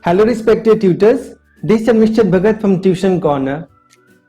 Hello respected tutors, this is Mr. Bhagat from Tuition Corner.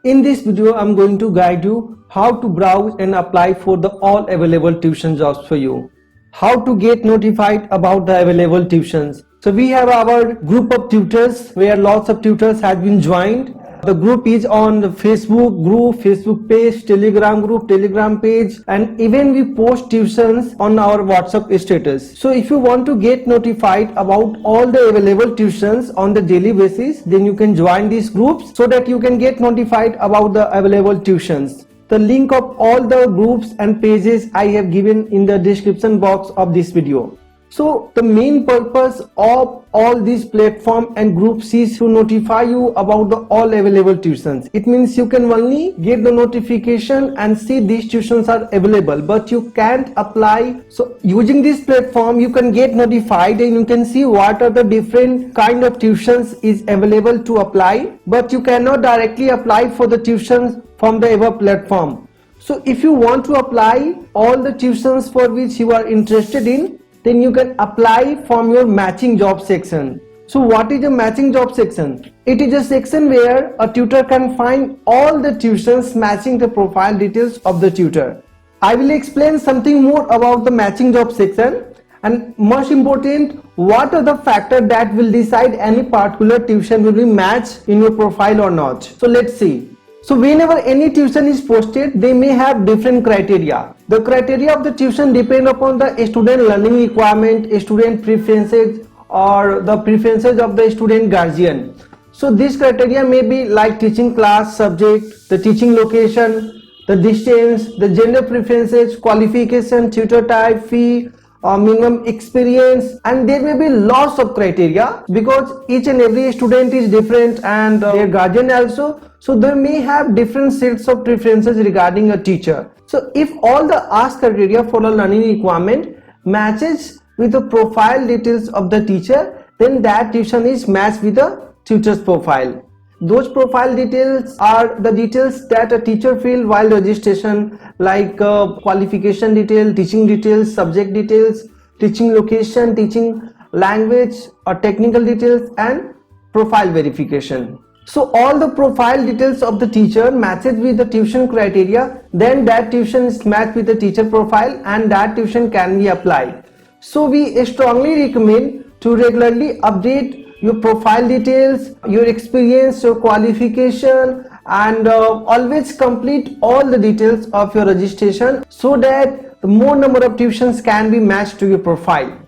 In this video, I'm going to guide you how to browse and apply for the all available tuition jobs for you. How to get notified about the available tuitions. So we have our group of tutors where lots of tutors have been joined. The group is on the Facebook group, Facebook page, Telegram group, Telegram page, and even we post tuitions on our WhatsApp status. So if you want to get notified about all the available tuitions on the daily basis, then you can join these groups so that you can get notified about the available tuitions. The link of all the groups and pages I have given in the description box of this video. So the main purpose of all these platform and groups is to notify you about the all available tuitions. It means you can only get the notification and see these tuitions are available, but you can't apply. So using this platform you can get notified and you can see what are the different kind of tuitions is available to apply, but you cannot directly apply for the tuitions from the above platform. So if you want to apply all the tuitions for which you are interested in, then you can apply from your matching job section. So what is a matching job section? It is a section where a tutor can find all the tuitions matching the profile details of the tutor. I will explain something more about the matching job section, and most important, what are the factors that will decide any particular tuition will be matched in your profile or not. So let's see. So whenever any tuition is posted, they may have different criteria. The criteria of the tuition depend upon the student learning requirement, student preferences, or the preferences of the student guardian. So these criteria may be like teaching class, subject, the teaching location, the distance, the gender preferences, qualification, tutor type, fee, minimum experience, and there may be lots of criteria because each and every student is different and their guardian also. So they may have different sets of preferences regarding a teacher. So if all the asked criteria for a learning requirement matches with the profile details of the teacher, then that tuition is matched with the tutor's profile. Those profile details are the details that a teacher fill while registration, like qualification detail, teaching details, subject details, teaching location, teaching language or technical details, and profile verification. So all the profile details of the teacher matches with the tuition criteria, then that tuition is matched with the teacher profile and that tuition can be applied. So we strongly recommend to regularly update your profile details, your experience, your qualification, and always complete all the details of your registration so that the more number of tuitions can be matched to your profile.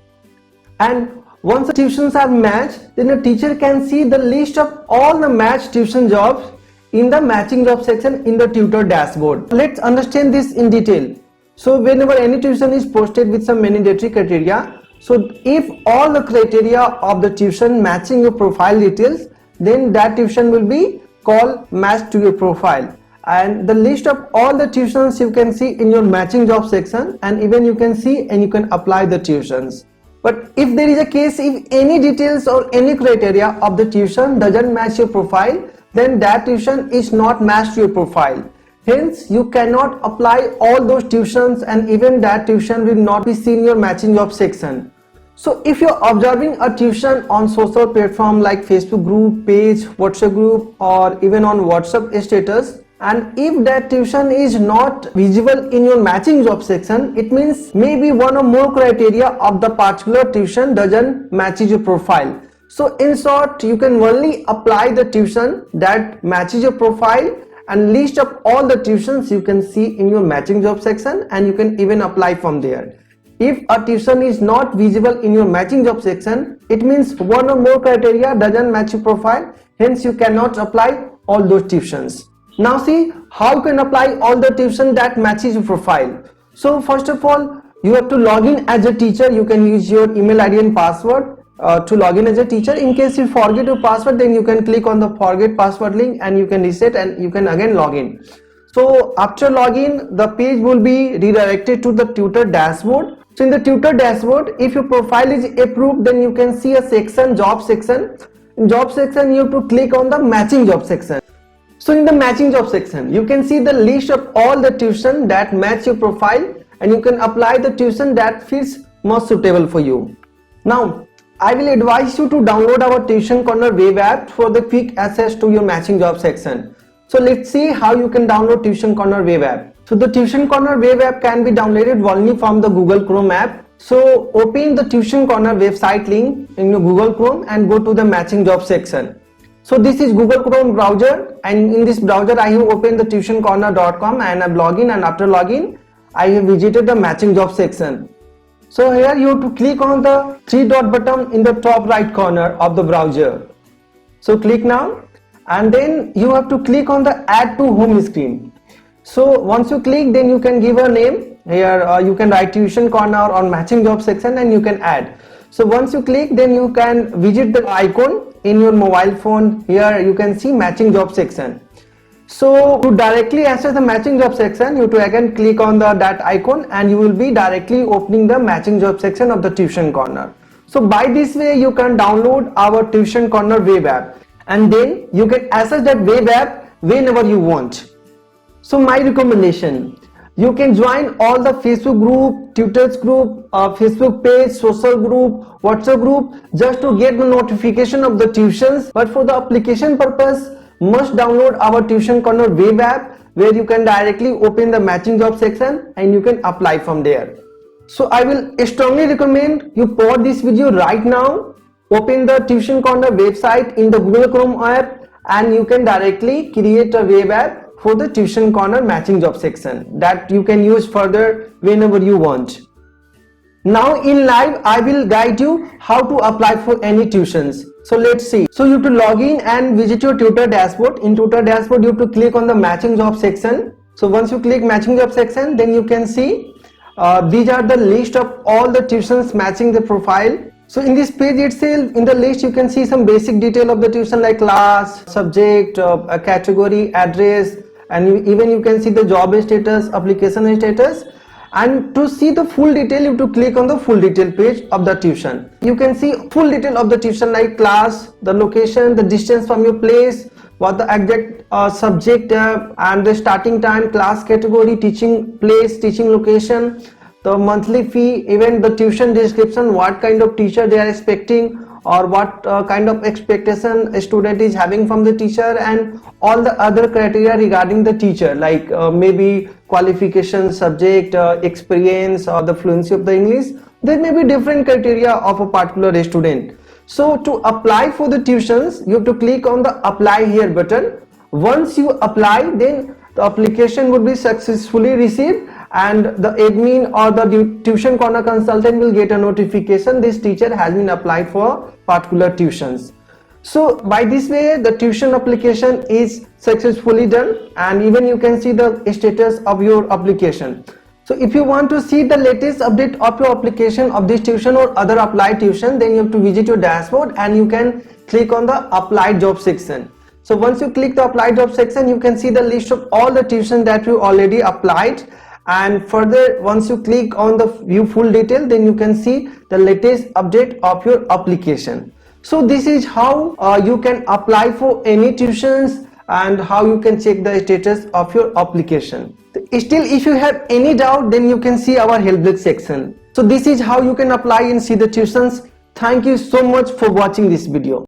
And once the tuitions are matched, then a teacher can see the list of all the matched tuition jobs in the matching job section in the tutor dashboard. Let's understand this in detail. So whenever any tuition is posted with some mandatory criteria, so if all the criteria of the tuition matching your profile details, then that tuition will be called matched to your profile. And the list of all the tuitions you can see in your matching job section, and even you can see and you can apply the tuitions. But if there is a case, if any details or any criteria of the tuition doesn't match your profile, then that tuition is not matched to your profile. Hence, you cannot apply all those tuitions and even that tuition will not be seen in your matching job section. So if you're observing a tuition on social platform like Facebook group, page, WhatsApp group, or even on WhatsApp status, and if that tuition is not visible in your matching job section, it means maybe one or more criteria of the particular tuition doesn't match your profile. So in short, you can only apply the tuition that matches your profile, and list of all the tuitions you can see in your matching job section, and you can even apply from there. If a tuition is not visible in your matching job section, it means one or more criteria doesn't match your profile, hence you cannot apply all those tuitions. Now see how you can apply all the tuition that matches your profile. So first of all, you have to log in as a teacher. You can use your email ID and password to log in as a teacher. In case you forget your password, then you can click on the forget password link and you can reset and you can again log in. So after login, the page will be redirected to the tutor dashboard. So in the tutor dashboard, if your profile is approved, then you can see a section, job section. In job section, you have to click on the matching job section. So in the matching job section, you can see the list of all the tuition that match your profile, and you can apply the tuition that feels most suitable for you. Now I will advise you to download our Tuition Corner web app for the quick access to your matching job section. So let's see how you can download Tuition Corner web app. So the Tuition Corner web app can be downloaded only from the Google Chrome app. So open the Tuition Corner website link in your Google Chrome and go to the matching job section. So this is Google Chrome browser, and in this browser I have opened the tuitioncorner.com and I'm login, and after login I have visited the matching job section. So here you have to click on the three dot button in the top right corner of the browser. So click now, and then you have to click on the add to home screen. So once you click, then you can give a name. Here you can write Tuition Corner on matching job section and you can add. So once you click, then you can visit the icon in your mobile phone. Here you can see matching job section. So to directly access the matching job section, you have to again click on that icon, and you will be directly opening the matching job section of the Tuition Corner. So by this way you can download our Tuition Corner web app, and then you can access that web app whenever you want. So my recommendation, you can join all the Facebook group, tutors group, Facebook page, social group, WhatsApp group, just to get the notification of the tuitions. But for the application purpose, must download our Tuition Corner web app, where you can directly open the matching job section and you can apply from there. So I will strongly recommend you pause this video right now, open the Tuition Corner website in the Google Chrome app, and you can directly create a web app for the Tuition Corner matching job section that you can use further whenever you want. Now in live I will guide you how to apply for any tuitions. So let's see. So you have to log in and visit your tutor dashboard. In tutor dashboard you have to click on the matching job section. So once you click matching job section, then you can see these are the list of all the tuitions matching the profile. So in this page itself, in the list you can see some basic detail of the tuition like class, subject, a category, address, and even you can see the job status, application status. And to see the full detail, you have to click on the full detail page of the tuition. You can see full detail of the tuition like class, the location, the distance from your place, what the exact subject and the starting time, class category, teaching place, teaching location, the monthly fee, even the tuition description, what kind of teacher they are expecting, or what kind of expectation a student is having from the teacher, and all the other criteria regarding the teacher like maybe qualification, subject, experience, or the fluency of the English. There may be different criteria of a particular student. So to apply for the tuitions, you have to click on the apply here button. Once you apply, then the application would be successfully received, and the admin or the Tuition Corner consultant will get a notification this teacher has been applied for particular tuitions. So by this way the tuition application is successfully done, and even you can see the status of your application. So if you want to see the latest update of your application of this tuition or other applied tuition, then you have to visit your dashboard and you can click on the applied job section. So once you click the applied job section, you can see the list of all the tuition that you already applied. And further, once you click on the view full detail, then you can see the latest update of your application. So this is how you can apply for any tuitions and how you can check the status of your application. Still, if you have any doubt, then you can see our help desk section. So this is how you can apply and see the tuitions. Thank you so much for watching this video.